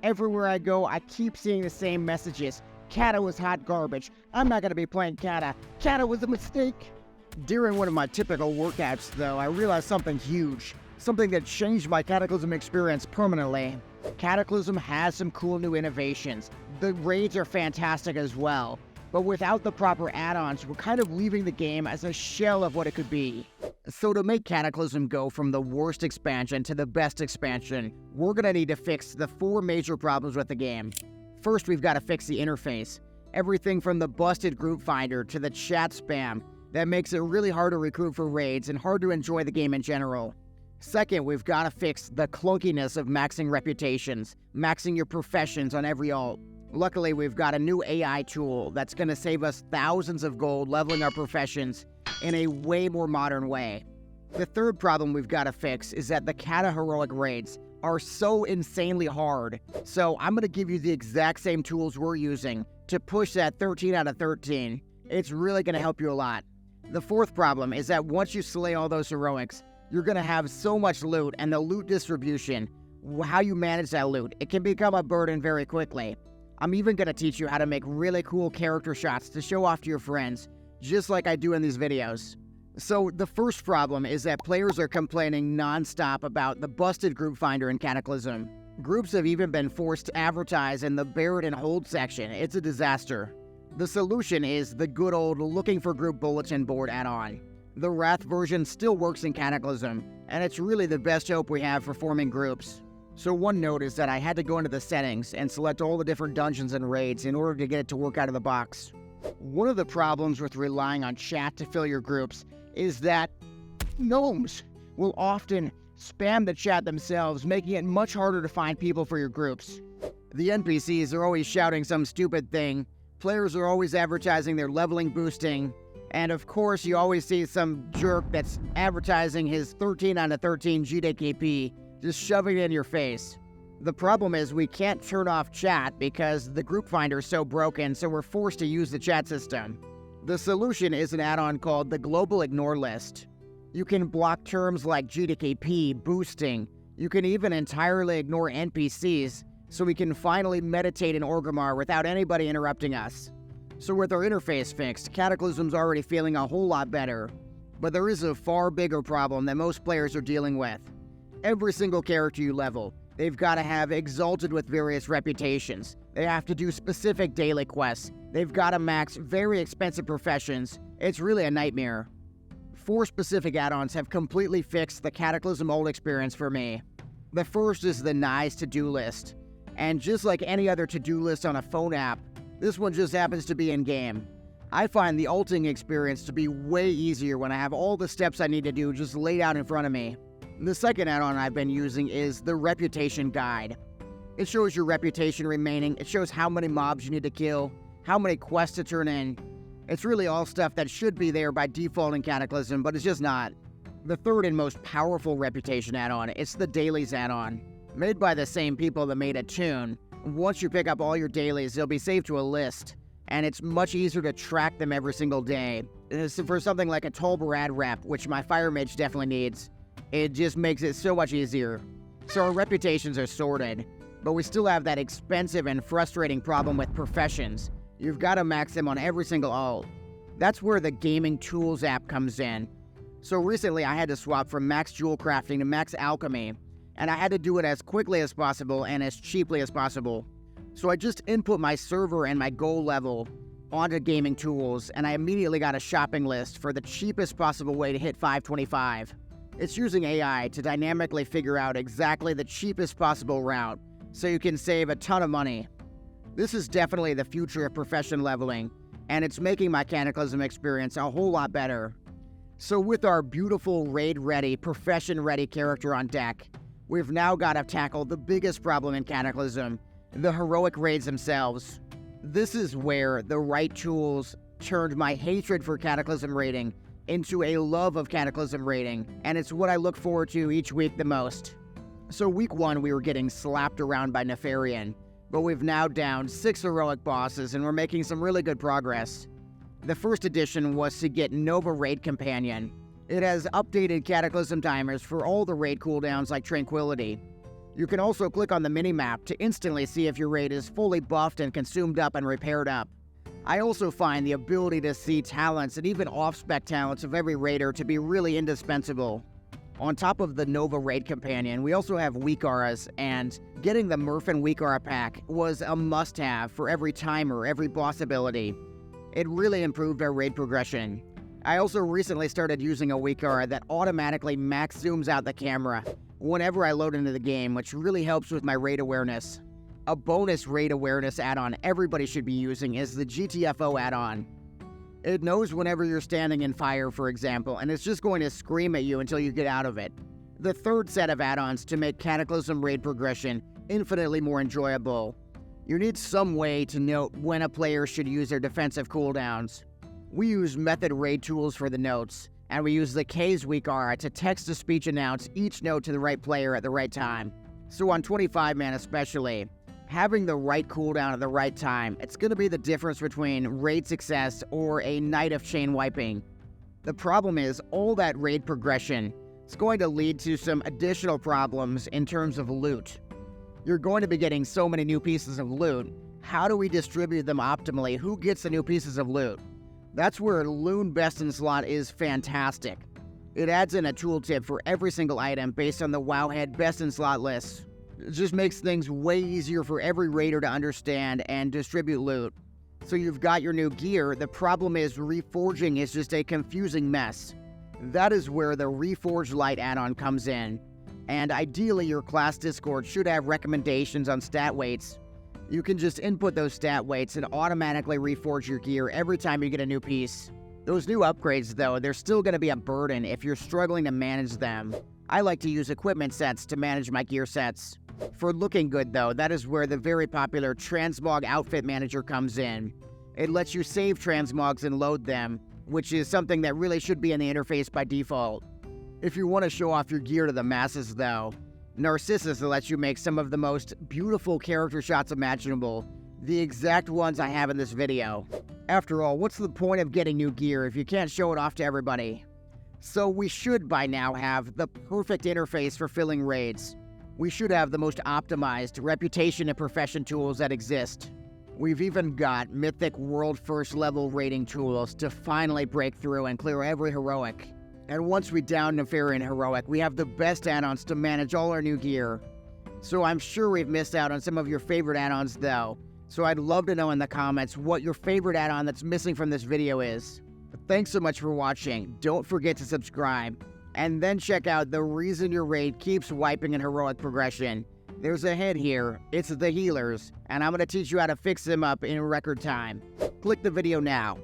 Everywhere I go, I keep seeing the same messages. Cata was hot garbage. I'm not going to be playing Cata. Cata was a mistake. During one of my typical workouts, though, I realized something huge. Something that changed my Cataclysm experience permanently. Cataclysm has some cool new innovations. The raids are fantastic as well. But without the proper add-ons, we're kind of leaving the game as a shell of what it could be. So to make Cataclysm go from the worst expansion to the best expansion, we're going to need to fix the 4 major problems with the game. First, we've got to fix the interface. Everything from the busted group finder to the chat spam that makes it really hard to recruit for raids and hard to enjoy the game in general. Second, we've got to fix the clunkiness of maxing reputations, maxing your professions on every alt. Luckily, we've got a new AI tool that's going to save us thousands of gold leveling our professions in a way more modern way. The third problem we've got to fix is that the Cata heroic raids are so insanely hard. So I'm going to give you the exact same tools we're using to push that 13 out of 13. It's really going to help you a lot. The fourth problem is that once you slay all those heroics, you're going to have so much loot, and the loot distribution, how you manage that loot, it can become a burden very quickly. I'm even going to teach you how to make really cool character shots to show off to your friends, just like I do in these videos. So the first problem is that players are complaining non-stop about the busted group finder in Cataclysm. Groups have even been forced to advertise in the bear it and hold section. It's a disaster. The solution is the good old looking for group bulletin board add-on. The Wrath version still works in Cataclysm, and it's really the best hope we have for forming groups. So one note is that I had to go into the settings and select all the different dungeons and raids in order to get it to work out of the box. One of the problems with relying on chat to fill your groups is that gnomes will often spam the chat themselves, making it much harder to find people for your groups. The NPCs are always shouting some stupid thing, players are always advertising their leveling boosting, and of course you always see some jerk that's advertising his 13 out of 13 GDKP, just shoving it in your face. The problem is we can't turn off chat because the group finder is so broken, so we're forced to use the chat system. The solution is an add-on called the Global Ignore List. You can block terms like GDKP, boosting. You can even entirely ignore NPCs, so we can finally meditate in Orgrimmar without anybody interrupting us. So with our interface fixed, Cataclysm's already feeling a whole lot better. But there is a far bigger problem that most players are dealing with. Every single character you level, they've got to have exalted with various reputations. They have to do specific daily quests. They've got to max very expensive professions. It's really a nightmare. 4 specific add-ons have completely fixed the Cataclysm old experience for me. The first is the nice to-do list. And just like any other to-do list on a phone app, this one just happens to be in-game. I find the ulting experience to be way easier when I have all the steps I need to do just laid out in front of me. The second add-on I've been using is the Reputation Guide. It shows your reputation remaining, it shows how many mobs you need to kill, how many quests to turn in. It's really all stuff that should be there by default in Cataclysm, but it's just not. The third and most powerful reputation add-on is the Dailies add-on. Made by the same people that made Attune, once you pick up all your dailies, they'll be saved to a list, and it's much easier to track them every single day. For something like a Tolbarad rep, which my Fire Mage definitely needs, it just makes it so much easier. So our reputations are sorted, but we still have that expensive and frustrating problem with professions. You've got to max them on every single alt. That's where the Gaming Tools app comes in. So recently I had to swap from max jewel crafting to max alchemy, and I had to do it as quickly as possible and as cheaply as possible. So I just input my server and my goal level onto Gaming Tools, and I immediately got a shopping list for the cheapest possible way to hit 525. It's using AI to dynamically figure out exactly the cheapest possible route, so you can save a ton of money. This is definitely the future of profession leveling, and it's making my Cataclysm experience a whole lot better. So with our beautiful raid-ready, profession-ready character on deck, we've now got to tackle the biggest problem in Cataclysm, the heroic raids themselves. This is where the right tools turned my hatred for Cataclysm raiding into a love of Cataclysm raiding, and it's what I look forward to each week the most. So week 1 we were getting slapped around by Nefarian, but we've now downed 6 heroic bosses and we're making some really good progress. The first addition was to get Nova Raid Companion. It has updated Cataclysm timers for all the raid cooldowns like Tranquility. You can also click on the minimap to instantly see if your raid is fully buffed and consumed up and repaired up. I also find the ability to see talents and even off-spec talents of every raider to be really indispensable. On top of the Nova Raid Companion, we also have weak auras, and getting the Murphin weak aura pack was a must-have for every timer, every boss ability. It really improved our raid progression. I also recently started using a weak aura that automatically max zooms out the camera whenever I load into the game, which really helps with my raid awareness. A bonus raid awareness add-on everybody should be using is the GTFO add-on. It knows whenever you're standing in fire, for example, and it's just going to scream at you until you get out of it. The third set of add-ons to make Cataclysm raid progression infinitely more enjoyable. You need some way to note when a player should use their defensive cooldowns. We use method raid tools for the notes, and we use the K's weak aura to text-to-speech announce each note to the right player at the right time. So on 25-man especially, having the right cooldown at the right time, it's going to be the difference between raid success or a night of chain wiping. The problem is, all that raid progression is going to lead to some additional problems in terms of loot. You're going to be getting so many new pieces of loot. How do we distribute them optimally? Who gets the new pieces of loot? That's where Loon Best in Slot is fantastic. It adds in a tooltip for every single item based on the Wowhead Best in Slot list. It just makes things way easier for every raider to understand and distribute loot. So you've got your new gear, the problem is reforging is just a confusing mess. That is where the Reforge Lite add-on comes in. And ideally your class Discord should have recommendations on stat weights. You can just input those stat weights and automatically reforge your gear every time you get a new piece. Those new upgrades though, they're still going to be a burden if you're struggling to manage them. I like to use equipment sets to manage my gear sets. For looking good though, that is where the very popular Transmog Outfit Manager comes in. It lets you save transmogs and load them, which is something that really should be in the interface by default. If you want to show off your gear to the masses though, Narcissus lets you make some of the most beautiful character shots imaginable, the exact ones I have in this video. After all, what's the point of getting new gear if you can't show it off to everybody? So we should by now have the perfect interface for filling raids. We should have the most optimized reputation and profession tools that exist. We've even got mythic world first level rating tools to finally break through and clear every heroic. And once we down Nefarian Heroic, we have the best add-ons to manage all our new gear. So I'm sure we've missed out on some of your favorite add-ons though. So I'd love to know in the comments what your favorite add-on that's missing from this video is. Thanks so much for watching. Don't forget to subscribe. And then check out the reason your raid keeps wiping in heroic progression. There's a head here. It's the healers. And I'm going to teach you how to fix them up in record time. Click the video now.